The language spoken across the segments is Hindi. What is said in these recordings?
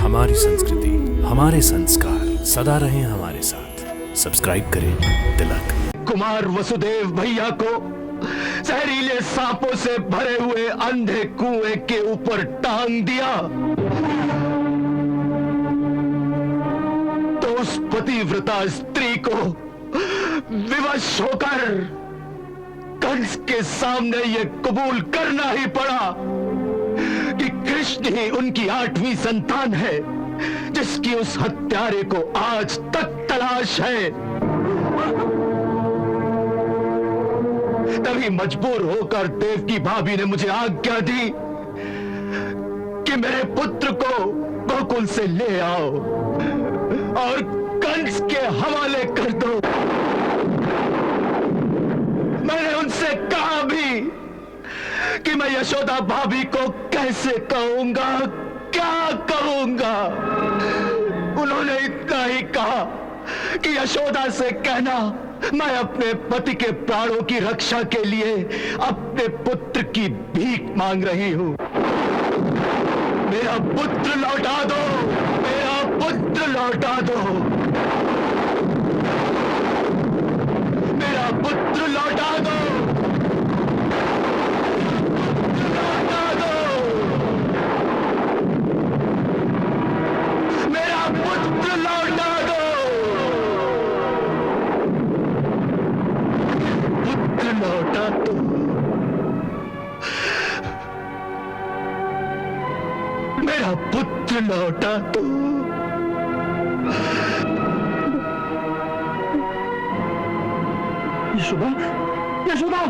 हमारी संस्कृति, हमारे संस्कार सदा रहें हमारे साथ। सब्सक्राइब करें तिलक। कुमार वसुदेव भैया को जहरीले सांपों से भरे हुए अंधे कुएं के ऊपर टांग दिया तो उस पतिव्रता स्त्री को विवश होकर कंस के सामने यह कबूल करना ही पड़ा कि कृष्ण ही उनकी 8वीं संतान है, जिसकी उस हत्यारे को आज तक तलाश है। तभी मजबूर होकर देवकी भाभी ने मुझे आज्ञा दी कि मेरे पुत्र को गोकुल से ले आओ और कंस के हवाले कर दो। मैंने उनसे कहा भी कि मैं यशोदा भाभी को कैसे कहूंगा, क्या कहूंगा। उन्होंने इतना ही कहा कि यशोदा से कहना मैं अपने पति के प्राणों की रक्षा के लिए अपने पुत्र की भीख मांग रही हूं। मेरा पुत्र लौटा दो, मेरा पुत्र लौटा दो, मेरा पुत्र लौटा दो, लौटा दो, मेरा पुत्र लौटा दो, पुत्र लौटा दो, मेरा पुत्र लौटा दो। यशोदा, यशोदा,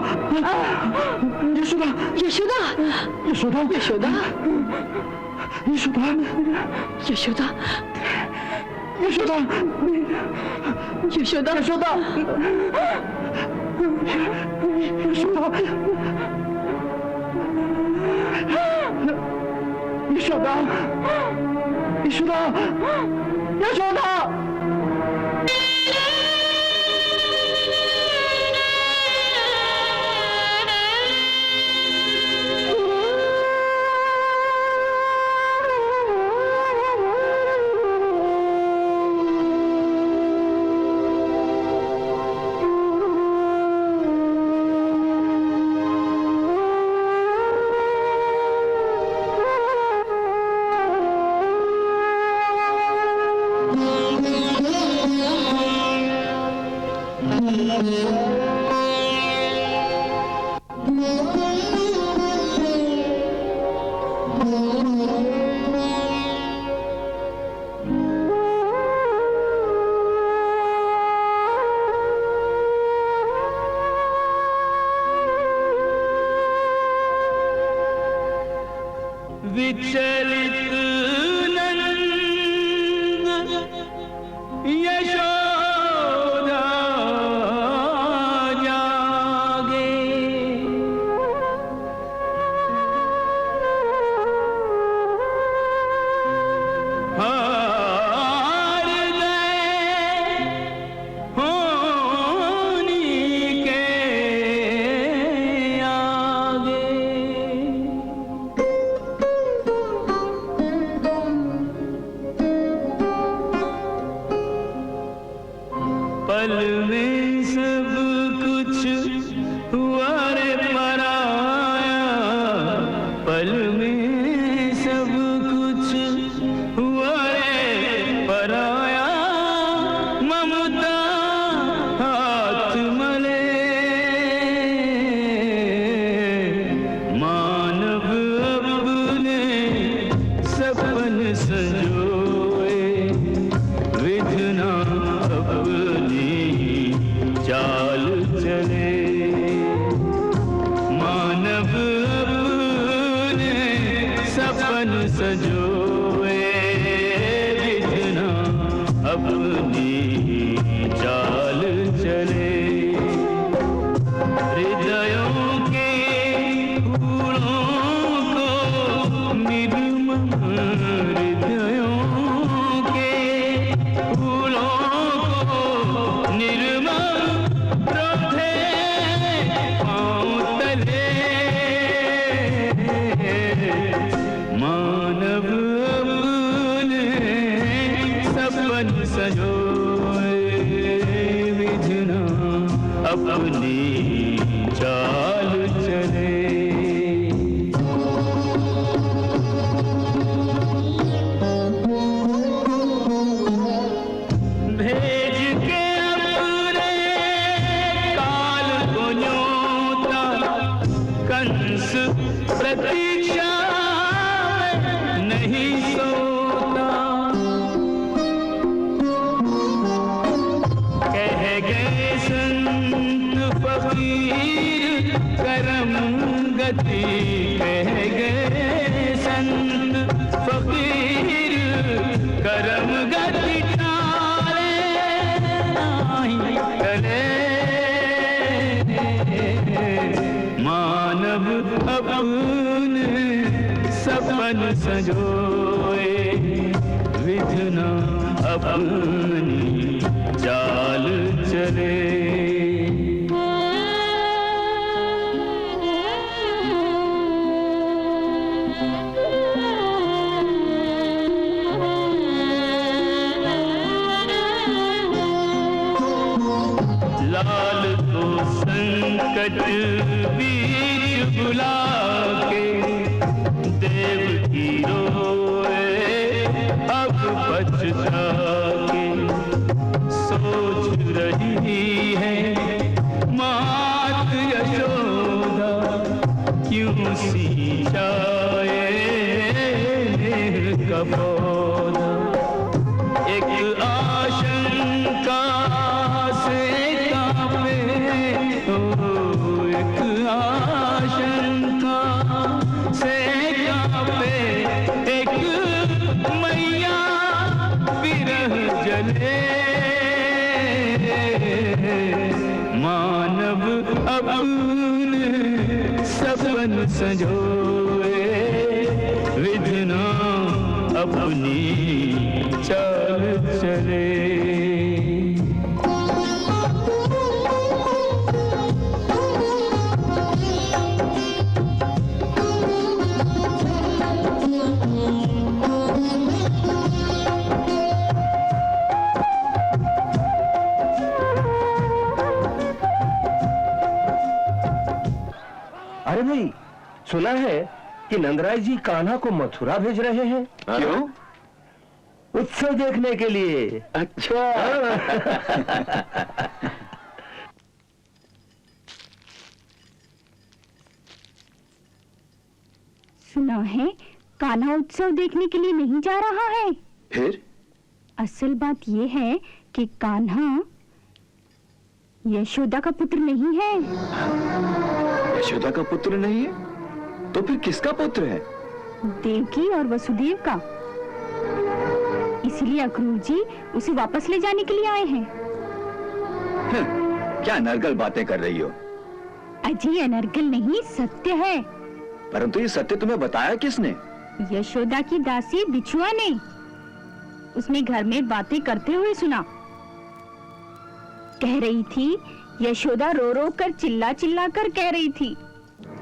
यशोदा, यशोदा, यशोदा, यशोदा, यशोदा, यशोदा, यशोदा, यशोदा, यशोदा, यशोदा, यशोदा, यशोदा, यशोदा। विचलित नंद यशोदा जागे, हार गए होनी के आगे। पल में सब कुछ हुआ रे पराया, पल में सब कुछ हुआ रे पराया। ममता हाथ मले मानव अपने सपन संजोए, विधना अपनी चाल चले। मानव अपने सपन सजोए, विधना अपनी चाल चले। हृदयों के फूलों को निर्मल, हृदयों के फूलों को निर्मल रोधे पाँव तले। मानव अपने सजोए विधना अपनी चाल चले। भेज के अपने काल को न्योता कंस प्रतीक्षा में नहीं सोता। कह गए संत फकीर करम गति, कह गए संत फकीर करम गति टाले नहीं टले। मानव अपने सपन सजोए विधना अपनी चाल चले। लाल को संकट बीच बुला के देव की रोए अब पछता के। सोच रही है मात यशोदा क्यों सींचाए नेह का पौधा। एक आशंका से कांपे, ओ एक आशंका से कांपे एक मैया विरह जले। मानव अपने सपन संजोए विधना अपनी चाल चले। अरे भाई, सुना है कि नंदराय जी कान्हा को मथुरा भेज रहे हैं। क्यों? उत्सव देखने के लिए। अच्छा। सुना है कान्हा उत्सव देखने के लिए नहीं जा रहा है। फिर? असल बात यह है कि कान्हा यशोदा का पुत्र नहीं है। यशोदा का पुत्र नहीं है? तो फिर किसका पुत्र है? देवकी और वसुदेव का। इसलिए अक्रूर जी उसे वापस ले जाने के लिए आए हैं। क्या नरगल बातें कर रही हो? अजय अनर्गल नहीं, सत्य है। परंतु ये सत्य तुम्हें बताया किसने? यशोदा की दासी बिछुआ ने। उसने घर में बातें करते हुए सुना। कह रही थी, यशोदा रो रो कर चिल्ला चिल्ला कर कह रही थी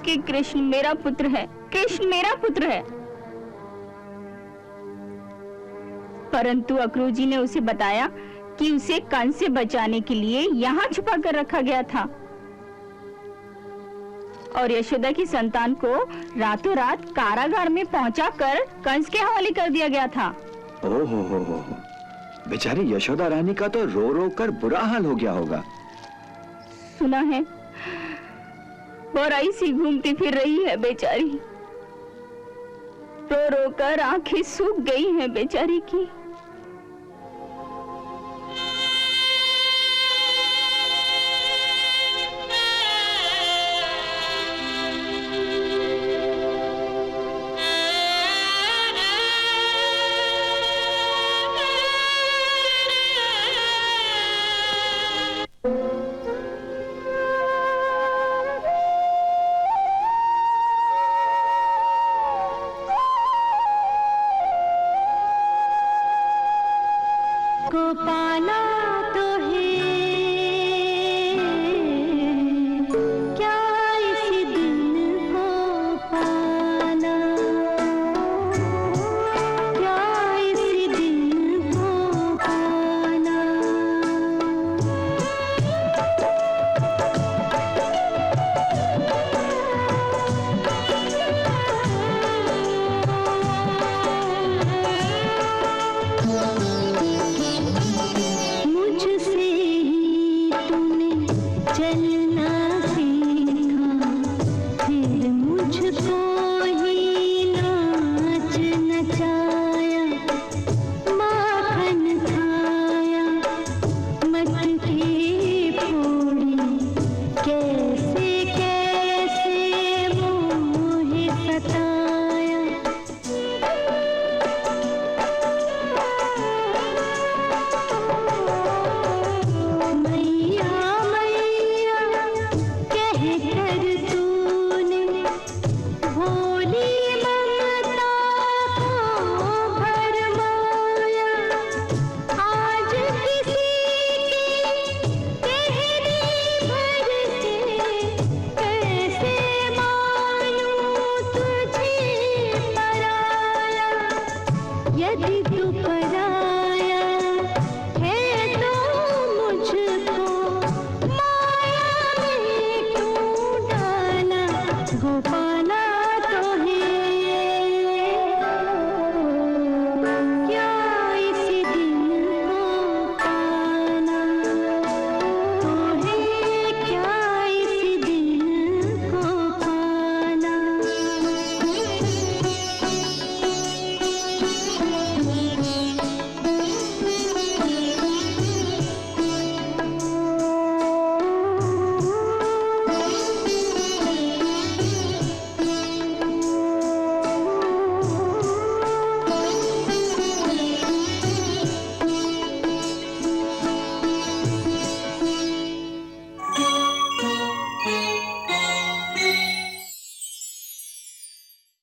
कि कृष्ण मेरा पुत्र है, कृष्ण मेरा पुत्र है। परंतु अक्रूर जी ने उसे बताया कि उसे कंस से बचाने के लिए यहाँ छुपा कर रखा गया था और यशोदा की संतान को रातों रात कारागार में पहुंचाकर कंस के हवाले कर दिया गया था। ओहो, बेचारी यशोदा रानी का तो रो रो कर बुरा हाल हो गया होगा। सुना है बोराई सी घूमती फिर रही है बेचारी। रो रो कर आंखें सूख गई हैं बेचारी की। को पाना तो है क्या इसी दिन को पाना, क्या इसी दिन को पाना। भी तो पराया